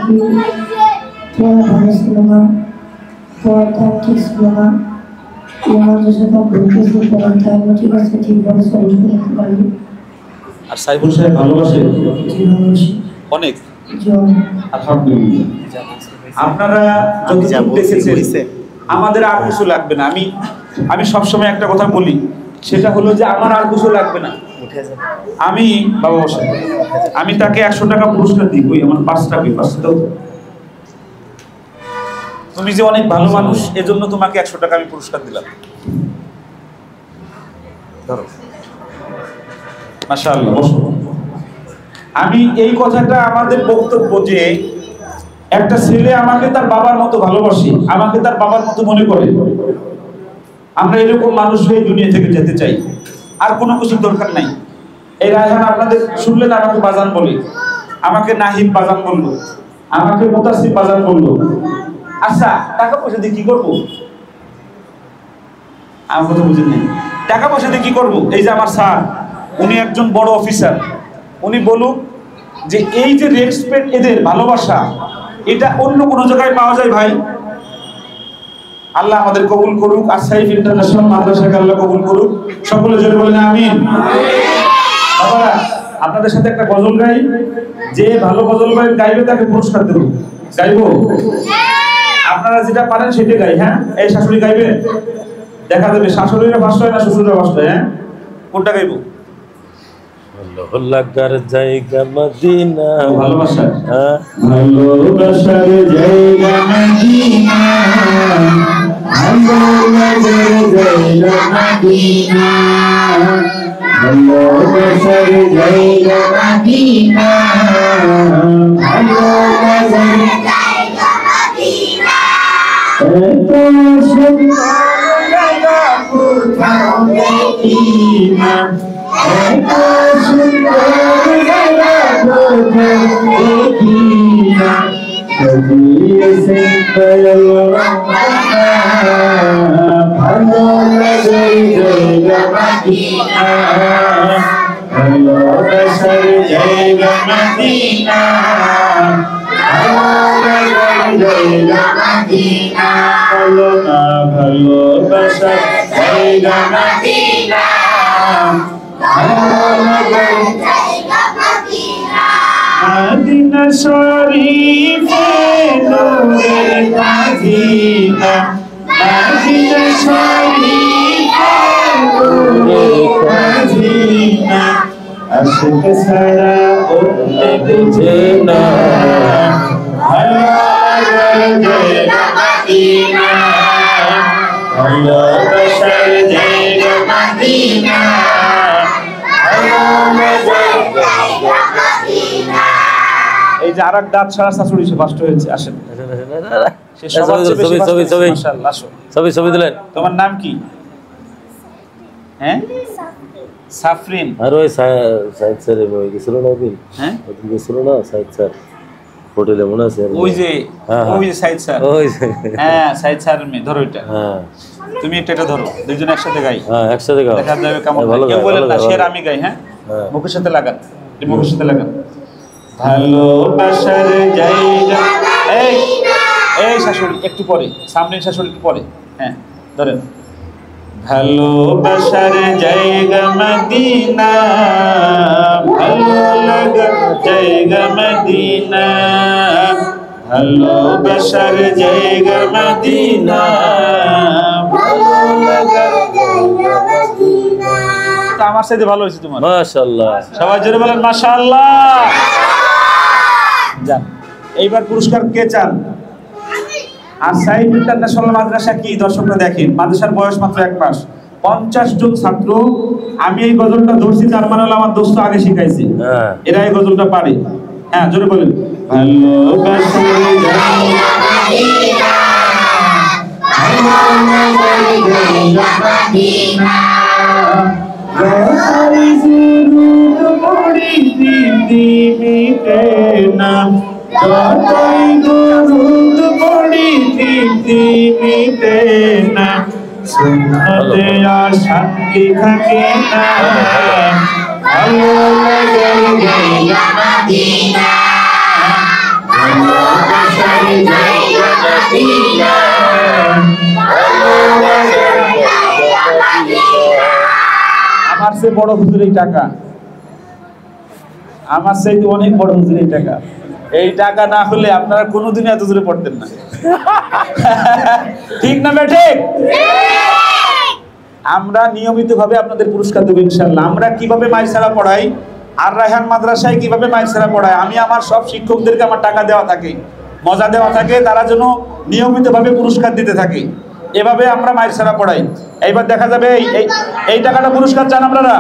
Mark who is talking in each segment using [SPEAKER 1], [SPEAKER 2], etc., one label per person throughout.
[SPEAKER 1] কি পড়া ভালো ছিল না, পড়াটা ঠিক ছিল না, আমাদের সাথে বলতেছি পড়াটা আমি ঠিক আছে ঠিকভাবে সলভ করতে পারি।
[SPEAKER 2] আর সাইফুল সাহেব ভালোবাসে অনেক, আলহামদুলিল্লাহ। আপনারা যতটুকু দেখেছেন আমাদের আর কিছু লাগবে না। আমি সবসময় একটা কথা বলি, সেটা হলো যে আমার আর কিছু লাগবে না। আমি বাবা বসে আমি তাকে 100 টাকা পুরস্কার দিই, কই আমার 5 টাকা দাও। তুমি যে অনেক ভালো মানুষ, এজন্য তোমাকে 100 টাকা আমি পুরস্কার দিলাম। ধরো, মাশাআল্লাহ, বসো। আমি এই কথাটা আমাদের বক্তব্য যে একটা ছেলে আমাকে তার বাবার মতো ভালোবাসে, আমাকে তার বাবার মতো মনে করে, আমরা এরকম মানুষ হয়ে দুনিয়া থেকে যেতে চাই। আর কোনো কিছু দরকার নাই। এই রায়হান আপনাদের শুনলেন, আমাকে বাজান বলে, আমাকে নাহিদ বাজান বললো, আমাকে মুতাসির বাজান বললো। আচ্ছা, টাকা পয়সা দিয়ে কি করবো? আমার কথা বুঝেন নাই। টাকা পয়সা দিয়ে কি করবো? এই যে আমার স্যার, উনি একজন বড় অফিসার, উনি বলুক যে এই যে রেসপেক্ট, এদের ভালোবাসা, এটা অন্য কোনো জায়গায় পাওয়া যায় ভাই? আল্লাহ আমাদের কবুল করুক, আসাইফ ইন্টারন্যাশনাল মাদ্রাসাকে আল্লাহ কবুল করুক। সকলে জোরে বলেন আমিন। বাবারা, আপনাদের সাথে একটা গজল গাই, যে ভালো গজল গাইবে তাকে পুরস্কার দেব। গাইবো? আপনারা যেটা পারেন সেটা গাই। হ্যাঁ, এই শাশুড়ি গাইবে, দেখা যাবে শাশুড়িরা ফার্স্ট হয় না শ্বশুররা ফার্স্ট হয়। হ্যাঁ, কোনটা গাইবো?
[SPEAKER 3] লাগার জায়গা মদিনা,
[SPEAKER 2] ভালোবাসা,
[SPEAKER 3] ভালোবাসার জায়গা মদিনা, ভালোবাসার জায়গা মদিনা, ভালোবাসার জায়গা মদিনা, ভালোবাসার জায়গা মদিনা। এত সুন্দর জায়গা কোথাও দেখি না, এত সুন্দর জায়গা কোথাও দেখি না, কবির সে দয়াল রহমানা, ভালো লাগে জায়গা মদিনা, ভালোবাসার জায়গা মদিনা, ভালো লাগে জায়গা মদিনা, বলো না ভালোবাসার জায়গা মদিনা, মদিনা শরীফে নূরের মদিনা, মদিনা শরীফে নূরের মদিনা, আশিক ছাড়া অন্য বুঝে না, ভালোবাসার জায়গা মদিনা, ভালোবাসার জায়গা মদিনা,
[SPEAKER 2] এই যে আরেক দাঁত ছাড়া শাশুড়ি সে কষ্ট হয়েছে। আসেন,
[SPEAKER 3] ছবি দিলেন।
[SPEAKER 2] তোমার নাম কি? হ্যাঁ, সাফরিন।
[SPEAKER 3] আর ওই সাইদ স্যার গেছিল না ওদিন?
[SPEAKER 2] হ্যাঁ,
[SPEAKER 3] ওদিন গেছিল না সাইদ স্যার হোটেলে, মনে আছে?
[SPEAKER 2] ওই যে সাইদ স্যার,
[SPEAKER 3] ওই
[SPEAKER 2] হ্যাঁ সাইদ স্যারের মেয়ে। ধরো এটা,
[SPEAKER 3] হ্যাঁ
[SPEAKER 2] তুমি এটা ধরো, দুইজন একসাথে গাই।
[SPEAKER 3] হ্যাঁ, একসাথে গাও,
[SPEAKER 2] দেখা যাবে কেমন। কেউ বলেন না শের আমি গাই। হ্যাঁ, মুখের সাথে লাগান, মুখের সাথে লাগান। ভালোবাসার জায়গা, এই শাশুড়ি একটু পরে, সামনের শাশুড়ি একটু পরে। হ্যাঁ, ধরেন। ভালোবাসার জায়গা মদিনা, ভালো লাগার জায়গা মদিনা, ভালোবাসার জায়গা মদিনা, ভালো লাগার জায়গা মদিনা। আমার সাথে ভালো হয়েছে তোমার,
[SPEAKER 3] মাশাআল্লাহ।
[SPEAKER 2] সবাই জোরে বলেন মাশাআল্লাহ। যান, এইবার পুরস্কার কে চান? আর সাইফ ইন্টারন্যাশনাল মাদ্রাসা কি দর্শকরা দেখেন, মাদ্রাসার বয়স মাত্র 1 মাস, 50 জন ছাত্র। আমি এই গজলটা ধরছি, তার মানে হলো আমার দোস্ত আগে শিখাইছে, এরা এই গজলটা পারে। হ্যাঁ, জোরে বলেন। ভালোবাসার জায়গা মদিনা, ভালোবাসার জায়গা মদিনা, রসাই জুরুদ পড়ি দিমিতে না, যতই দুরুদ পড়ি দিমিতে না, সুন্নতে আর শান্তি থাকে না, ভালো লাগে জায়গা মদিনা, আমার চেয়ে বড় হুজুর এই টাকা, আমার চাইতে অনেক বড় হুজুর এই টাকা। এই টাকা না হলে আপনারা কোনোদিন এত দূরে পড়তেন না। ঠিক না ঠিক? আমরা নিয়মিত ভাবে আপনাদের পুরস্কার দেবো ইনশাআল্লাহ। আমরা কিভাবে মাইসারা পড়াই, আর রায়হান মাদ্রাসায় কিভাবে মাইসারা পড়াই, আমি আমার সব শিক্ষকদেরকে আমার টাকা দেওয়া থাকে, মজা দেওয়া থাকে, তারা যেন নিয়মিত ভাবে পুরস্কার দিতে থাকে। এভাবে আমরা মাইসারা পড়াই। এইবার দেখা যাবে এই টাকাটা পুরস্কার চান আপনারা?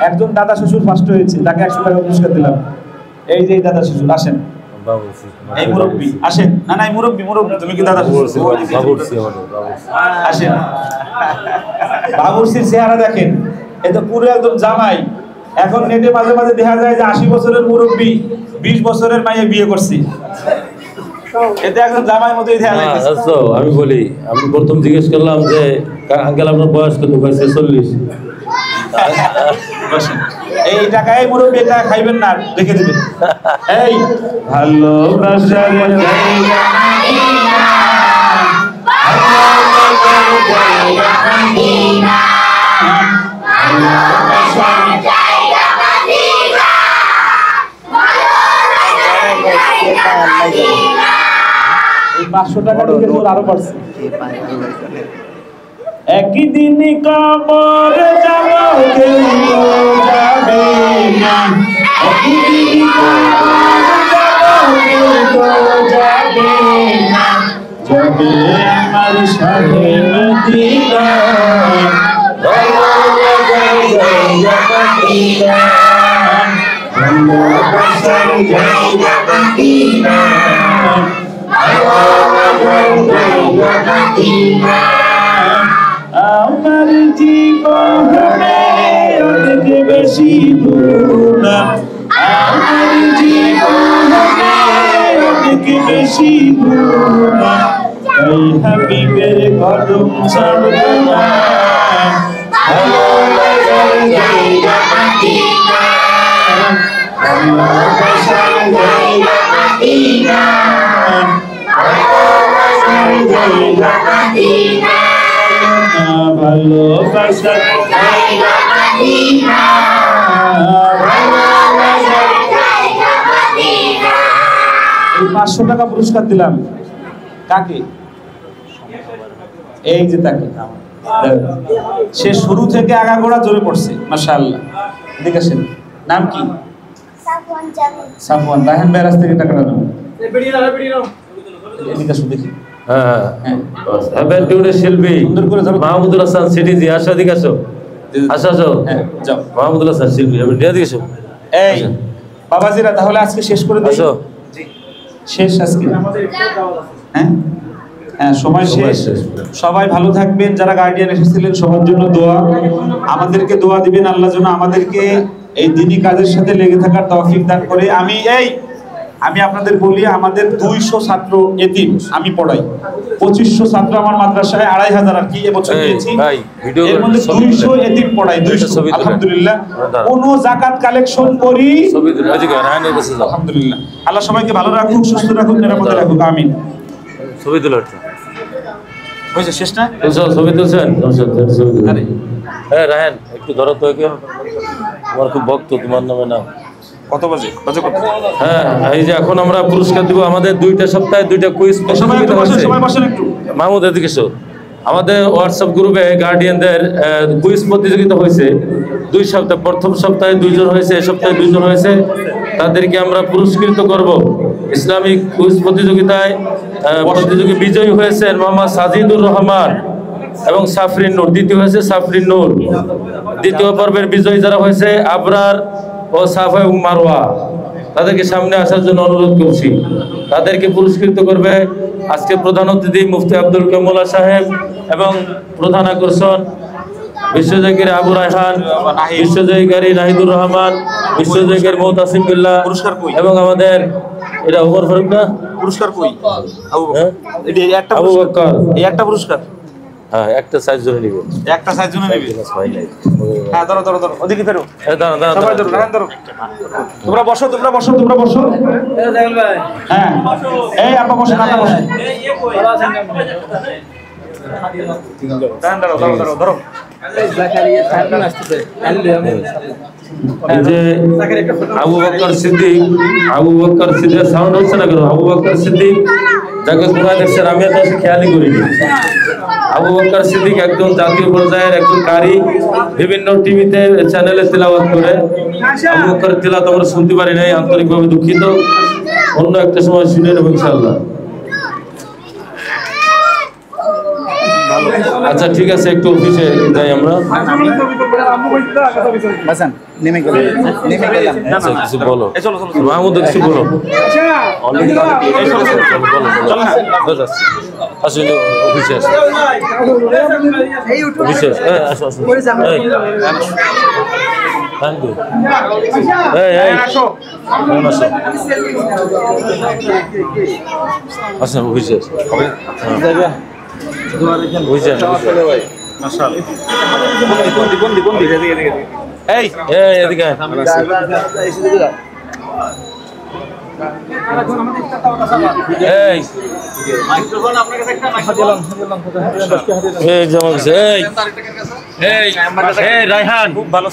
[SPEAKER 2] একজন দাদা শ্বশুর ফার্স্ট হয়েছে, তাকে 100 টাকা পুরস্কার দিলাম। এই যে দাদা শ্বশুর আসেন, এই মুরব্বী আসেন। না না, মুরব্বী তুমি কি দাদা শ্বশুর? আসেন। বাবুরসির চেহারা দেখেন, এ তো পুরো একদম জামাই। এখন নেটে মাঝে মাঝে দেখা যায় যে 80 বছরের মুরব্বী 20 বছরের মাইয়ে বিয়ে করছে। এতে একদম জামাই মতোই দেখা যাচ্ছে।
[SPEAKER 3] আমি বলি, আমি প্রথম জিজ্ঞেস করলাম যে আঙ্কেল আপনার বয়স কত? 46।
[SPEAKER 2] এই টাকায় মুরব্বী এটা খাইবেন না, রেখে দিবেন। এই ভালোবাসার জায়গা মদিনা, ভালোবাসার জায়গা মদিনা, ভালোবাসার জায়গা মদিনা, ভালোবাসার জায়গা মদিনা। এই 500 টাকা ঢুকে তোর আরো বাড়ছে। একদিন কবর যাব কেউ যাবে না, একদিন কবর যাব কেউ যাবে না, যাবে আমার শাহে মদিনা, ভালোবাসার জায়গা মদিনা, ভালোবাসার জায়গা মদিনা, ভালোবাসার জায়গা মদিনা। আমার জীবনে অনেক বেশি দূর, আমার জীবনে অনেক বেশি দূর, এই হাবিবের কদম ছাড়ব না, ভালোবাসার জায়গা মদিনা, ভালোবাসার জায়গা মদিনা, ভালোবাসার জায়গা মদিনা, ভালোবাসার জায়গা মদিনা, ভালোবাসার জায়গা মদিনা। এই 500 টাকা পুরস্কার দিলাম কাকে? এই যে তাকে, সে শুরু থেকে আগাগোড়া জোরে পড়ছে মাশাআল্লাহ। এদিকে আসেন, নাম কি? সাফওয়ান। রায়হান ভাইয়ের কাছ থেকে টাকাটা নাও। এদিকে আসো দেখি। শিল্পী মাহমুদুল হাসান সিটিজি, আসো এদিকে আসো, আসো আসো, যাও। মাহমুদুল হাসান শিল্পী, এদিকে আসো। এই বাবাজিরা, তাহলে আজকে শেষ করে দিই। আসো, শেষ আজকে। হ্যাঁ হ্যাঁ, সময় শেষ। সবাই ভালো থাকবেন। যারা গার্ডিয়ান এসেছিলেন সবার জন্য দোয়া, আমাদেরকে দোয়া দিবেন আল্লাহ যেন আমাদেরকে এই দিনী কাজের সাথে লেগে থাকার তৌফিক দান করে। আমি আপনাদের বলি, আমাদের 200 ছাত্র এতিম আমি পড়াই, 2500 ছাত্র আমার মাদ্রাসায়, 2500 আর কি এবছর দিয়েছি। এর মধ্যে 200 এতিম পড়াই, 200 আলহামদুলিল্লাহ। কোন যাকাত কালেকশন করি আলহামদুলিল্লাহ। আল্লাহ সবাইকে ভালো রাখুক, সুস্থ রাখুক, নিরাপদে রাখুক, আমিন। ছবি তুলো হয়েছে, শেষ না? ছবি তুলছেন? হ্যাঁ রায়হান, একটু ধরো তো, আমার খুব ভক্ত তোমার নামে নাম। কত বাজে? হ্যাঁ, এই যে এখন আমরা পুরস্কার দিব। আমাদের 2টা সপ্তাহে 2টা কুইজ প্রতিযোগিতা হচ্ছে। মাহমুদ এদিকে এসো। আমাদের হোয়াটসঅ্যাপ গ্রুপে গার্ডিয়ানদের কুইজ প্রতিযোগিতা হয়েছে 2 সপ্তাহ। প্রথম সপ্তাহে 2 জন হয়েছে, এই সপ্তাহে 2 জন হয়েছে। তাদেরকে আমরা পুরস্কৃত করব। ইসলামিক কুইজ প্রতিযোগিতায় প্রতিযোগী বিজয়ী হয়েছেন মোহাম্মদ সাজিদুর রহমান এবং সাফরিন নূর। দ্বিতীয় হয়েছে সাফরিন নূর। দ্বিতীয় পর্বের বিজয়ী যারা হয়েছে আবরার ও সাফা এবং মারওয়া, তাদেরকে সামনে আসার জন্য অনুরোধ করছি। তাদেরকে পুরস্কৃত করবে আজকে প্রধান অতিথি মুফতি আব্দুল কামুল্লা সাহেব এবং প্রধান আকর্ষণ বিশ্বজয়কারী আবু রায়হান, বিশ্বজয়কারী নাহিদুর রহমান, বিশ্বজয়কারী মুতাসিম বিল্লাহ এবং আমাদের এটা ওমর ফারুক না পুরস্কার কই আবু বকর, এই একটা পুরস্কার।
[SPEAKER 3] হ্যাঁ একটা সাইজ জন্য নিব
[SPEAKER 2] একটা সাইজ জন্য নিবি
[SPEAKER 3] ভাই নাই
[SPEAKER 2] হ্যাঁ ধরো ধরো ধরো ওদিকে ফেরো
[SPEAKER 3] দাঁড়ান দাঁড়ান
[SPEAKER 2] সবাই ধরো রাখান ধরো তোমরা বসো হ্যাঁ এই আপা বসেন ধরো
[SPEAKER 3] এই যে আবু বকর সিদ্দিক সাউন্ড হচ্ছে না কেন? আবু বকর সিদ্দিক যাকে কোরআন দেখছেন আমি এত খেয়ালই করিনি। আবু বকর সিদ্দিক একজন জাতীয় পর্যায়ের একজন কারি, বিভিন্ন টিভিতে চ্যানেলে তিলাওয়াত করে। আবু বকর তিলাওয়াত আমরা শুনতে পারি নাই, আন্তরিকভাবে দুঃখিত। অন্য একটা সময় শুনে নেব ইনশাআল্লাহ। আচ্ছা ঠিক আছে, একটু অফিসে যাই আমরা। আচ্ছা কিছু বলো মাহমুদ, কিছু বলো। আসলে অফিসে আসো, অফিসে আসো, আসো। Thank you. আসেন অফিসে আসো। রায়হান খুব ভালো।